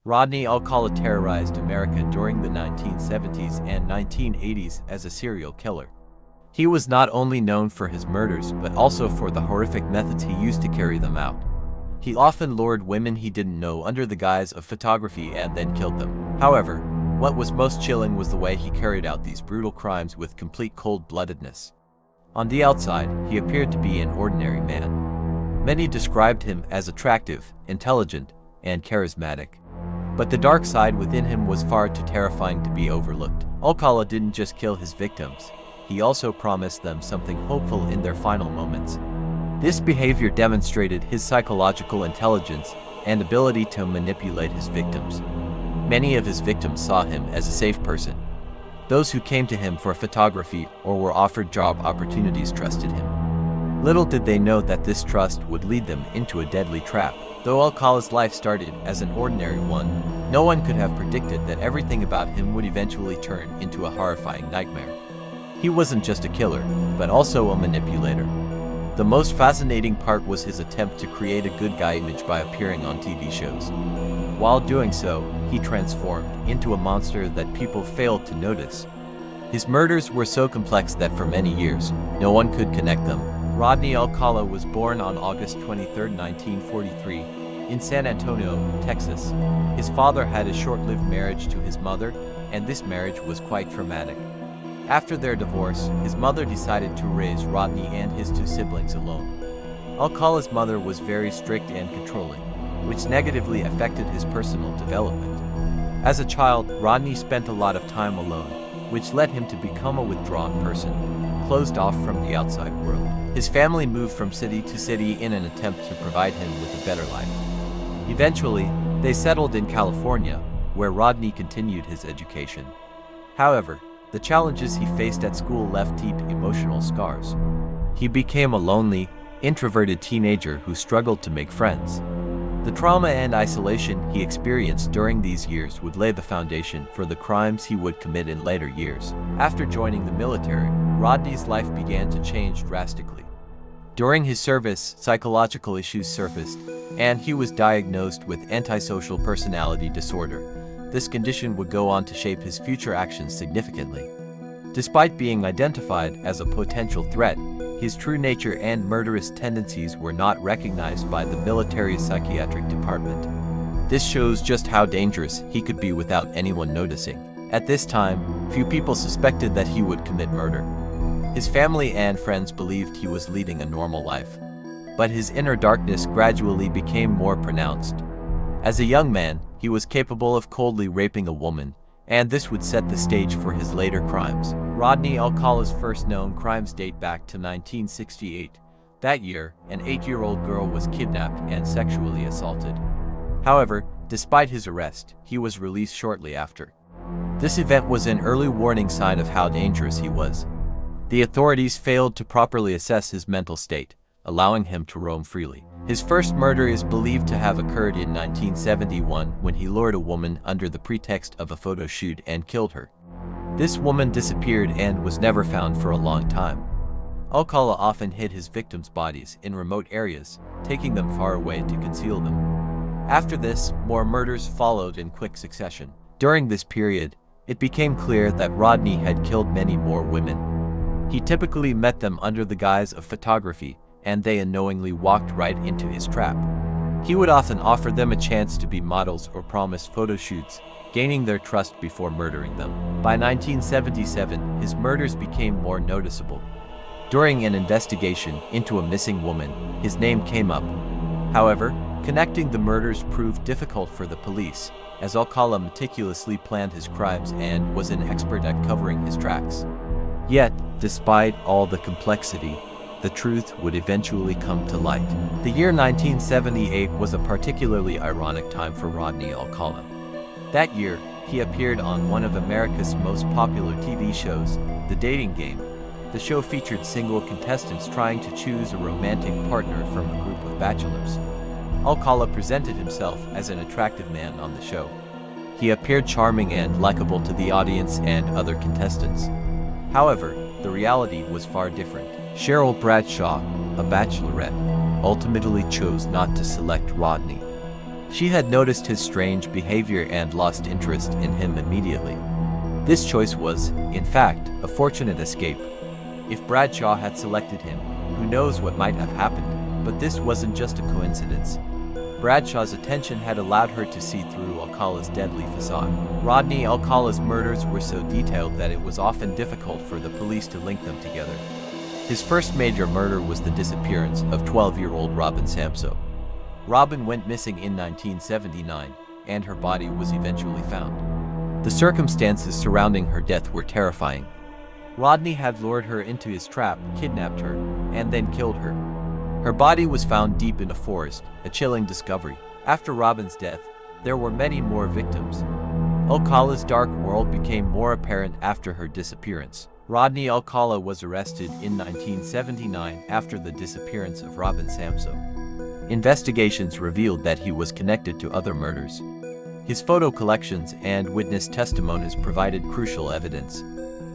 Rodney Alcala terrorized America during the 1970s and 1980s as a serial killer. He was not only known for his murders but also for the horrific methods he used to carry them out. He often lured women he didn't know under the guise of photography and then killed them. However, what was most chilling was the way he carried out these brutal crimes with complete cold-bloodedness. On the outside, he appeared to be an ordinary man. Many described him as attractive, intelligent, and charismatic. But the dark side within him was far too terrifying to be overlooked. Alcala didn't just kill his victims, he also promised them something hopeful in their final moments. This behavior demonstrated his psychological intelligence and ability to manipulate his victims. Many of his victims saw him as a safe person. Those who came to him for photography or were offered job opportunities trusted him. Little did they know that this trust would lead them into a deadly trap. Though Alcala's life started as an ordinary one, no one could have predicted that everything about him would eventually turn into a horrifying nightmare. He wasn't just a killer, but also a manipulator. The most fascinating part was his attempt to create a good guy image by appearing on TV shows. While doing so, he transformed into a monster that people failed to notice. His murders were so complex that for many years, no one could connect them. Rodney Alcala was born on August 23, 1943, in San Antonio, Texas. His father had a short-lived marriage to his mother, and this marriage was quite traumatic. After their divorce, his mother decided to raise Rodney and his two siblings alone. Alcala's mother was very strict and controlling, which negatively affected his personal development. As a child, Rodney spent a lot of time alone, which led him to become a withdrawn person, closed off from the outside world. His family moved from city to city in an attempt to provide him with a better life. Eventually, they settled in California, where Rodney continued his education. However, the challenges he faced at school left deep emotional scars. He became a lonely, introverted teenager who struggled to make friends. The trauma and isolation he experienced during these years would lay the foundation for the crimes he would commit in later years. After joining the military, Rodney's life began to change drastically. During his service, psychological issues surfaced, and he was diagnosed with antisocial personality disorder. This condition would go on to shape his future actions significantly. Despite being identified as a potential threat, his true nature and murderous tendencies were not recognized by the military's psychiatric department. This shows just how dangerous he could be without anyone noticing. At this time, few people suspected that he would commit murder. His family and friends believed he was leading a normal life. But his inner darkness gradually became more pronounced. As a young man, he was capable of coldly raping a woman, and this would set the stage for his later crimes. Rodney Alcala's first known crimes date back to 1968. That year, an 8-year-old girl was kidnapped and sexually assaulted. However, despite his arrest, he was released shortly after. This event was an early warning sign of how dangerous he was. The authorities failed to properly assess his mental state, allowing him to roam freely. His first murder is believed to have occurred in 1971 when he lured a woman under the pretext of a photo shoot and killed her. This woman disappeared and was never found for a long time. Alcala often hid his victims' bodies in remote areas, taking them far away to conceal them. After this, more murders followed in quick succession. During this period, it became clear that Rodney had killed many more women. He typically met them under the guise of photography, and they unknowingly walked right into his trap. He would often offer them a chance to be models or promise photo shoots, gaining their trust before murdering them. By 1977, his murders became more noticeable. During an investigation into a missing woman, his name came up. However, connecting the murders proved difficult for the police, as Alcala meticulously planned his crimes and was an expert at covering his tracks. Yet, despite all the complexity, the truth would eventually come to light. The year 1978 was a particularly ironic time for Rodney Alcala. That year, he appeared on one of America's most popular TV shows, The Dating Game. The show featured single contestants trying to choose a romantic partner from a group of bachelors. Alcala presented himself as an attractive man on the show. He appeared charming and likable to the audience and other contestants. However, the reality was far different. Cheryl Bradshaw, a bachelorette, ultimately chose not to select Rodney. She had noticed his strange behavior and lost interest in him immediately. This choice was, in fact, a fortunate escape. If Bradshaw had selected him, who knows what might have happened, but this wasn't just a coincidence. Bradshaw's attention had allowed her to see through Alcala's deadly facade. Rodney Alcala's murders were so detailed that it was often difficult for the police to link them together. His first major murder was the disappearance of 12-year-old Robin Samso. Robin went missing in 1979, and her body was eventually found. The circumstances surrounding her death were terrifying. Rodney had lured her into his trap, kidnapped her, and then killed her. Her body was found deep in a forest, a chilling discovery. After Robin's death, there were many more victims. Alcala's dark world became more apparent after her disappearance. Rodney Alcala was arrested in 1979 after the disappearance of Robin Samso. Investigations revealed that he was connected to other murders. His photo collections and witness testimonies provided crucial evidence.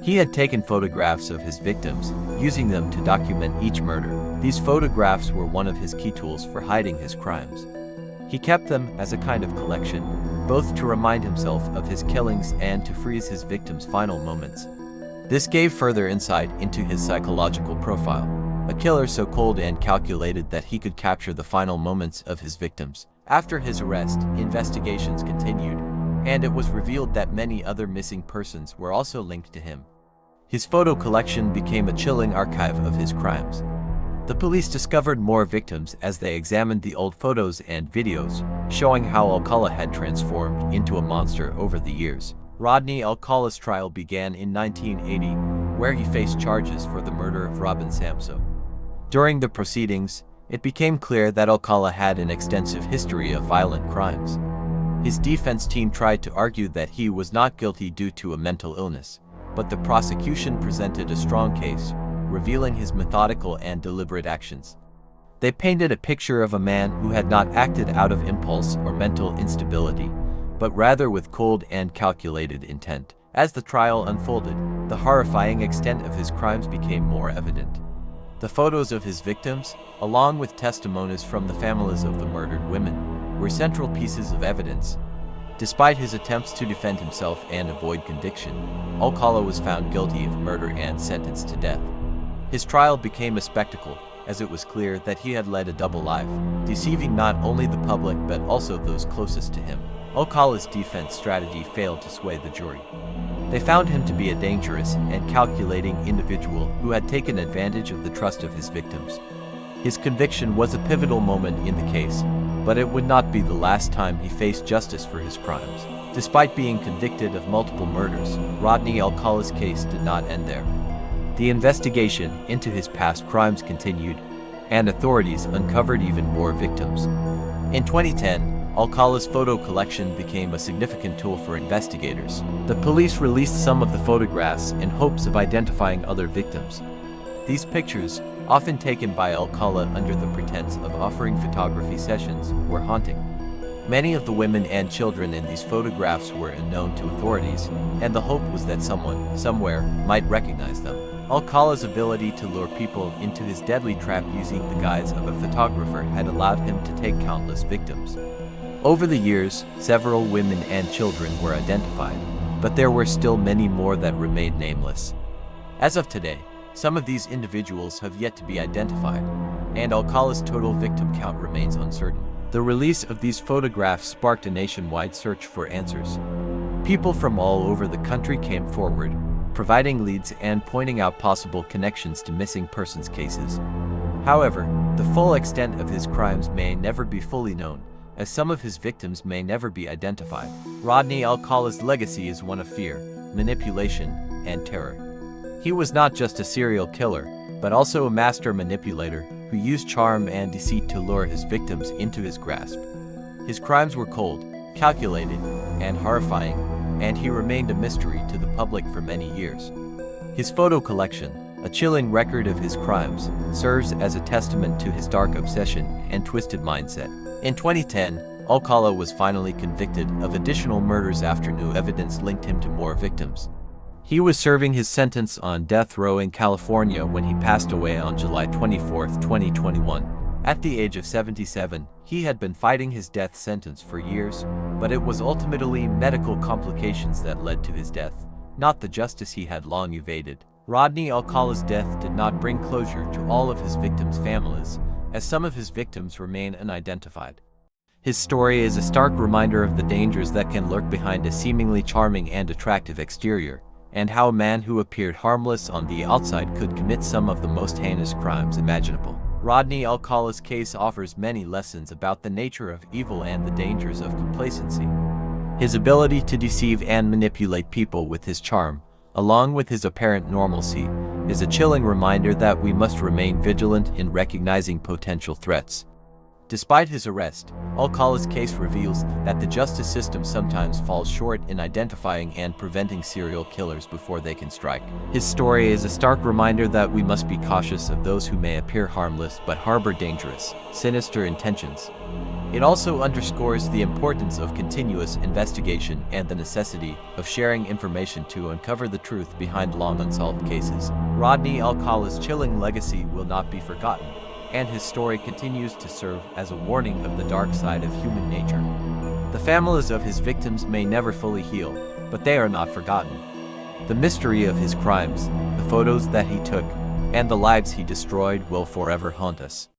He had taken photographs of his victims, using them to document each murder. These photographs were one of his key tools for hiding his crimes. He kept them as a kind of collection, both to remind himself of his killings and to freeze his victims' final moments. This gave further insight into his psychological profile, a killer so cold and calculated that he could capture the final moments of his victims. After his arrest, investigations continued, and it was revealed that many other missing persons were also linked to him. His photo collection became a chilling archive of his crimes. The police discovered more victims as they examined the old photos and videos, showing how Alcala had transformed into a monster over the years. Rodney Alcala's trial began in 1980, where he faced charges for the murder of Robin Samso. During the proceedings, it became clear that Alcala had an extensive history of violent crimes. His defense team tried to argue that he was not guilty due to a mental illness, but the prosecution presented a strong case, revealing his methodical and deliberate actions. They painted a picture of a man who had not acted out of impulse or mental instability, but rather with cold and calculated intent. As the trial unfolded, the horrifying extent of his crimes became more evident. The photos of his victims, along with testimonies from the families of the murdered women, were central pieces of evidence. Despite his attempts to defend himself and avoid conviction, Alcala was found guilty of murder and sentenced to death. His trial became a spectacle, as it was clear that he had led a double life, deceiving not only the public but also those closest to him. Alcala's defense strategy failed to sway the jury. They found him to be a dangerous and calculating individual who had taken advantage of the trust of his victims. His conviction was a pivotal moment in the case, but it would not be the last time he faced justice for his crimes. Despite being convicted of multiple murders, Rodney Alcala's case did not end there. The investigation into his past crimes continued, and authorities uncovered even more victims. In 2010, Alcala's photo collection became a significant tool for investigators. The police released some of the photographs in hopes of identifying other victims. These pictures, often taken by Alcala under the pretense of offering photography sessions, were haunting. Many of the women and children in these photographs were unknown to authorities, and the hope was that someone, somewhere, might recognize them. Alcala's ability to lure people into his deadly trap using the guise of a photographer had allowed him to take countless victims. Over the years, several women and children were identified, but there were still many more that remained nameless. As of today, some of these individuals have yet to be identified, and Alcala's total victim count remains uncertain. The release of these photographs sparked a nationwide search for answers. People from all over the country came forward, providing leads and pointing out possible connections to missing persons cases. However, the full extent of his crimes may never be fully known, as some of his victims may never be identified. Rodney Alcala's legacy is one of fear, manipulation, and terror. He was not just a serial killer, but also a master manipulator who used charm and deceit to lure his victims into his grasp. His crimes were cold, calculated, and horrifying, and he remained a mystery to the public for many years. His photo collection, a chilling record of his crimes, serves as a testament to his dark obsession and twisted mindset. In 2010, Alcala was finally convicted of additional murders after new evidence linked him to more victims. He was serving his sentence on death row in California when he passed away on July 24, 2021. At the age of 77, he had been fighting his death sentence for years, but it was ultimately medical complications that led to his death, not the justice he had long evaded. Rodney Alcala's death did not bring closure to all of his victims' families, as some of his victims remain unidentified. His story is a stark reminder of the dangers that can lurk behind a seemingly charming and attractive exterior, and how a man who appeared harmless on the outside could commit some of the most heinous crimes imaginable. Rodney Alcala's case offers many lessons about the nature of evil and the dangers of complacency. His ability to deceive and manipulate people with his charm, along with his apparent normalcy, is a chilling reminder that we must remain vigilant in recognizing potential threats. Despite his arrest, Alcala's case reveals that the justice system sometimes falls short in identifying and preventing serial killers before they can strike. His story is a stark reminder that we must be cautious of those who may appear harmless but harbor dangerous, sinister intentions. It also underscores the importance of continuous investigation and the necessity of sharing information to uncover the truth behind long unsolved cases. Rodney Alcala's chilling legacy will not be forgotten, and his story continues to serve as a warning of the dark side of human nature. The families of his victims may never fully heal, but they are not forgotten. The mystery of his crimes, the photos that he took, and the lives he destroyed will forever haunt us.